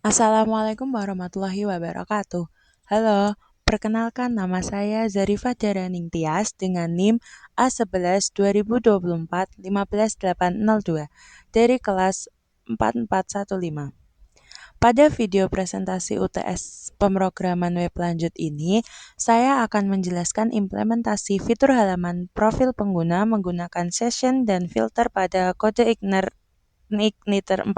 Assalamualaikum warahmatullahi wabarakatuh. Halo, perkenalkan nama saya Zarifah Daraning Tias dengan NIM A11 2024 15802 dari kelas 4415. Pada video presentasi UTS pemrograman web lanjut ini, saya akan menjelaskan implementasi fitur halaman profil pengguna menggunakan session dan filter pada kode Igniter 4.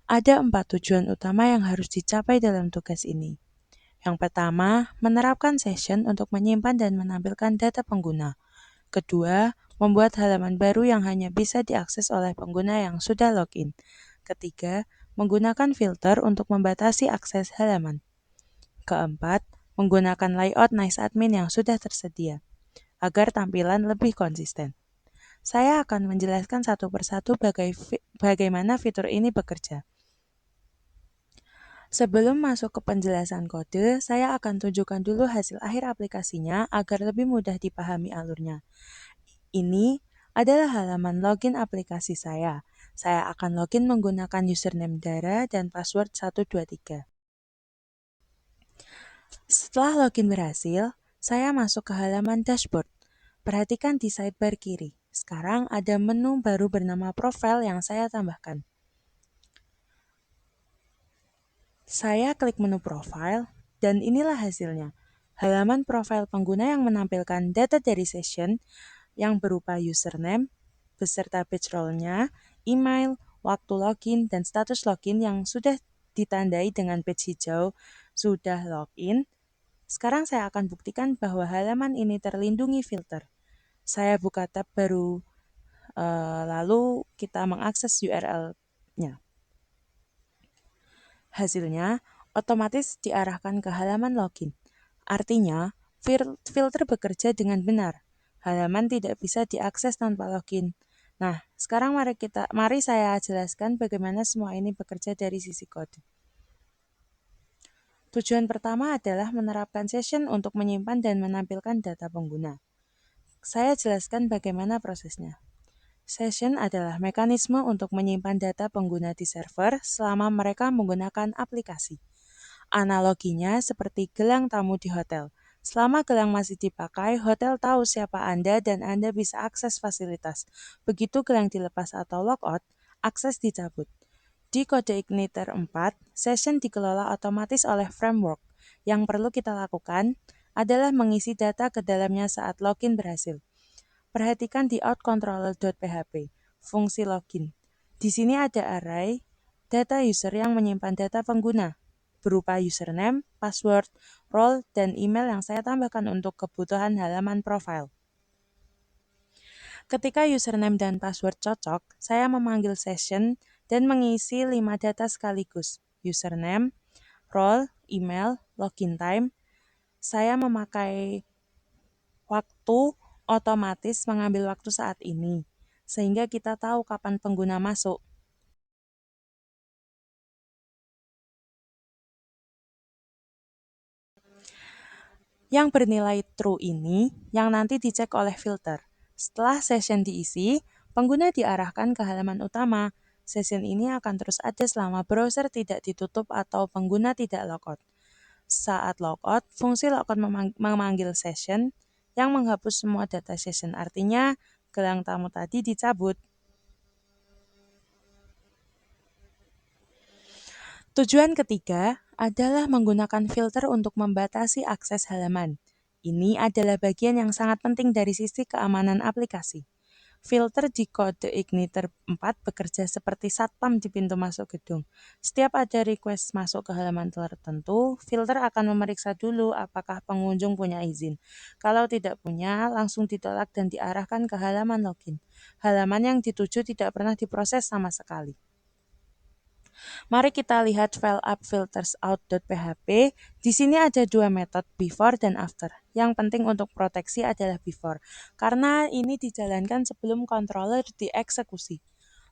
Ada 4 tujuan utama yang harus dicapai dalam tugas ini. Yang pertama, menerapkan session untuk menyimpan dan menampilkan data pengguna. Kedua, membuat halaman baru yang hanya bisa diakses oleh pengguna yang sudah login. Ketiga, menggunakan filter untuk membatasi akses halaman. Keempat, menggunakan layout Nice Admin yang sudah tersedia, agar tampilan lebih konsisten. Saya akan menjelaskan satu persatu bagaimana fitur ini bekerja. Sebelum masuk ke penjelasan kode, saya akan tunjukkan dulu hasil akhir aplikasinya agar lebih mudah dipahami alurnya. Ini adalah halaman login aplikasi saya. Saya akan login menggunakan username Dara dan password 123. Setelah login berhasil, saya masuk ke halaman dashboard. Perhatikan di sidebar kiri. Sekarang ada menu baru bernama profile yang saya tambahkan. Saya klik menu profile, dan inilah hasilnya. Halaman profil pengguna yang menampilkan data dari session yang berupa username, beserta page role-nya, email, waktu login, dan status login yang sudah ditandai dengan page hijau sudah login. Sekarang saya akan buktikan bahwa halaman ini terlindungi filter. Saya buka tab baru, lalu kita mengakses URL-nya. Hasilnya, otomatis diarahkan ke halaman login. Artinya, filter bekerja dengan benar. Halaman tidak bisa diakses tanpa login. Nah, sekarang mari saya jelaskan bagaimana semua ini bekerja dari sisi kode. Tujuan pertama adalah menerapkan session untuk menyimpan dan menampilkan data pengguna. Saya jelaskan bagaimana prosesnya. Session adalah mekanisme untuk menyimpan data pengguna di server selama mereka menggunakan aplikasi. Analoginya seperti gelang tamu di hotel. Selama gelang masih dipakai, hotel tahu siapa Anda dan Anda bisa akses fasilitas. Begitu gelang dilepas atau logout, akses dicabut. Di kode Igniter 4, session dikelola otomatis oleh framework. Yang perlu kita lakukan adalah mengisi data ke dalamnya saat login berhasil. Perhatikan di outcontroller.php, fungsi login. Di sini ada array data user yang menyimpan data pengguna, berupa username, password, role, dan email yang saya tambahkan untuk kebutuhan halaman profile. Ketika username dan password cocok, saya memanggil session dan mengisi 5 data sekaligus, username, role, email, login time. Saya memakai waktu otomatis mengambil waktu saat ini, sehingga kita tahu kapan pengguna masuk. Yang bernilai true ini yang nanti dicek oleh filter. Setelah session diisi, pengguna diarahkan ke halaman utama. Session ini akan terus ada selama browser tidak ditutup atau pengguna tidak logout. Saat logout, fungsi logout memanggil session yang menghapus semua data session. Artinya, gelang tamu tadi dicabut. Tujuan ketiga adalah menggunakan filter untuk membatasi akses halaman. Ini adalah bagian yang sangat penting dari sisi keamanan aplikasi. Filter di kode Igniter 4 bekerja seperti satpam di pintu masuk gedung. Setiap ada request masuk ke halaman tertentu, filter akan memeriksa dulu apakah pengunjung punya izin. Kalau tidak punya, langsung ditolak dan diarahkan ke halaman login. Halaman yang dituju tidak pernah diproses sama sekali. Mari kita lihat file appfiltersout.php. Di sini ada dua metode, before dan after. Yang penting untuk proteksi adalah before, karena ini dijalankan sebelum controller dieksekusi.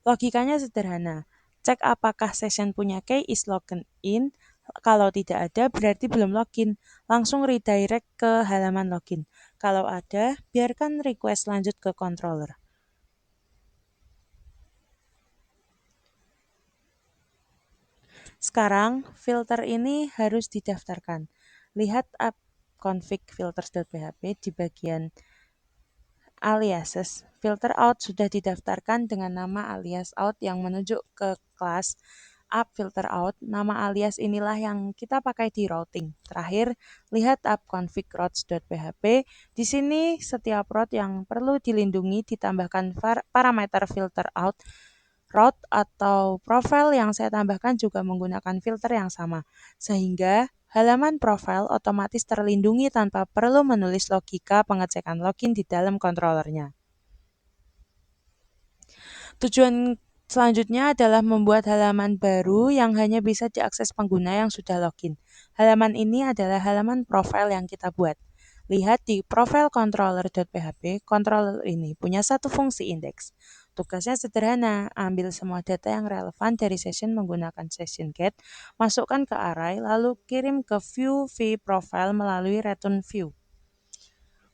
Logikanya sederhana. Cek apakah session punya key is logged in. Kalau tidak ada, berarti belum login. Langsung redirect ke halaman login. Kalau ada, biarkan request lanjut ke controller. Sekarang, filter ini harus didaftarkan. Lihat app config filters.php di bagian aliases. Filter out sudah didaftarkan dengan nama alias out yang menunjuk ke kelas app filter out. Nama alias inilah yang kita pakai di routing. Terakhir, lihat app config routes.php. Di sini setiap route yang perlu dilindungi ditambahkan parameter filter out. Route atau profile yang saya tambahkan juga menggunakan filter yang sama, sehingga halaman profile otomatis terlindungi tanpa perlu menulis logika pengecekan login di dalam controllernya. Tujuan selanjutnya adalah membuat halaman baru yang hanya bisa diakses pengguna yang sudah login. Halaman ini adalah halaman profile yang kita buat. Lihat di profile controller.php, controller ini punya satu fungsi indeks. Tugasnya sederhana, ambil semua data yang relevan dari session menggunakan session get, masukkan ke array, lalu kirim ke view vProfile melalui return view.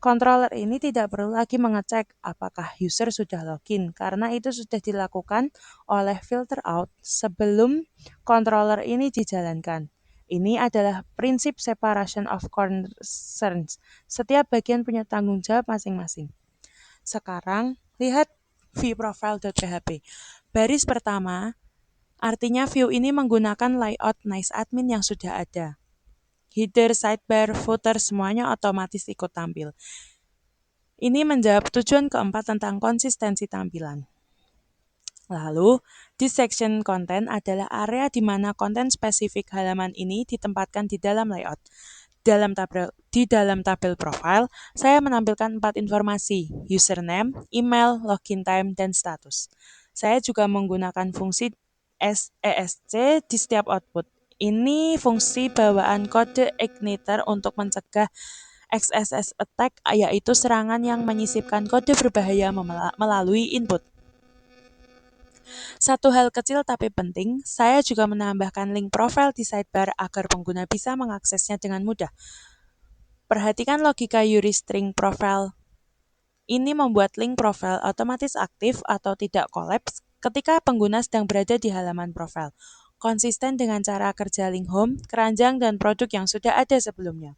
Controller ini tidak perlu lagi mengecek apakah user sudah login, karena itu sudah dilakukan oleh filter out sebelum controller ini dijalankan. Ini adalah prinsip separation of concerns. Setiap bagian punya tanggung jawab masing-masing. Sekarang, lihat vProfile.php. Baris pertama, artinya view ini menggunakan layout nice admin yang sudah ada. Header, sidebar, footer, semuanya otomatis ikut tampil. Ini menjawab tujuan keempat tentang konsistensi tampilan. Lalu, di section content adalah area di mana konten spesifik halaman ini ditempatkan di dalam layout. Di dalam tabel profile, saya menampilkan 4 informasi, username, email, login time, dan status. Saya juga menggunakan fungsi ESC di setiap output. Ini fungsi bawaan kode igniter untuk mencegah XSS attack, yaitu serangan yang menyisipkan kode berbahaya melalui input. Satu hal kecil tapi penting, saya juga menambahkan link profile di sidebar agar pengguna bisa mengaksesnya dengan mudah. Perhatikan logika URI-string profile. Ini membuat link profile otomatis aktif atau tidak collapse ketika pengguna sedang berada di halaman profile, konsisten dengan cara kerja link home, keranjang, dan produk yang sudah ada sebelumnya.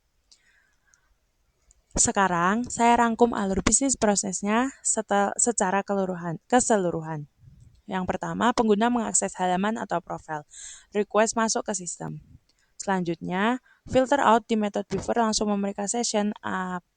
Sekarang, saya rangkum alur bisnis prosesnya secara keseluruhan. Yang pertama, pengguna mengakses halaman atau profile. Request masuk ke sistem. Selanjutnya, filter out di method before langsung memberikan session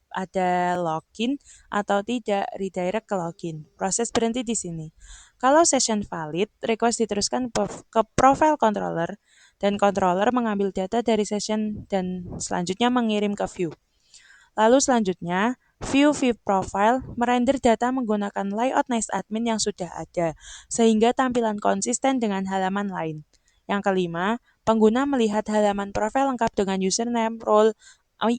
ada login atau tidak, redirect ke login. Proses berhenti di sini. Kalau session valid, request diteruskan ke profile controller dan controller mengambil data dari session dan selanjutnya mengirim ke view. Lalu selanjutnya, view vProfile merender data menggunakan layout nice admin yang sudah ada, sehingga tampilan konsisten dengan halaman lain. Yang kelima, pengguna melihat halaman profile lengkap dengan username, role,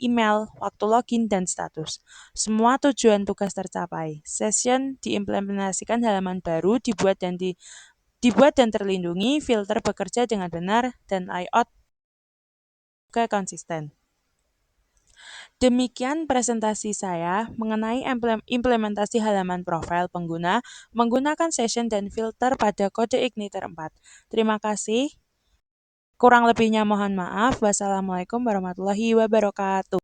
email, waktu login, dan status. Semua tujuan tugas tercapai. Session diimplementasikan halaman baru, dibuat dan terlindungi, filter bekerja dengan benar, dan layout juga konsisten. Demikian presentasi saya mengenai implementasi halaman profil pengguna menggunakan session dan filter pada kode igniter 4. Terima kasih. Kurang lebihnya mohon maaf. Wassalamualaikum warahmatullahi wabarakatuh.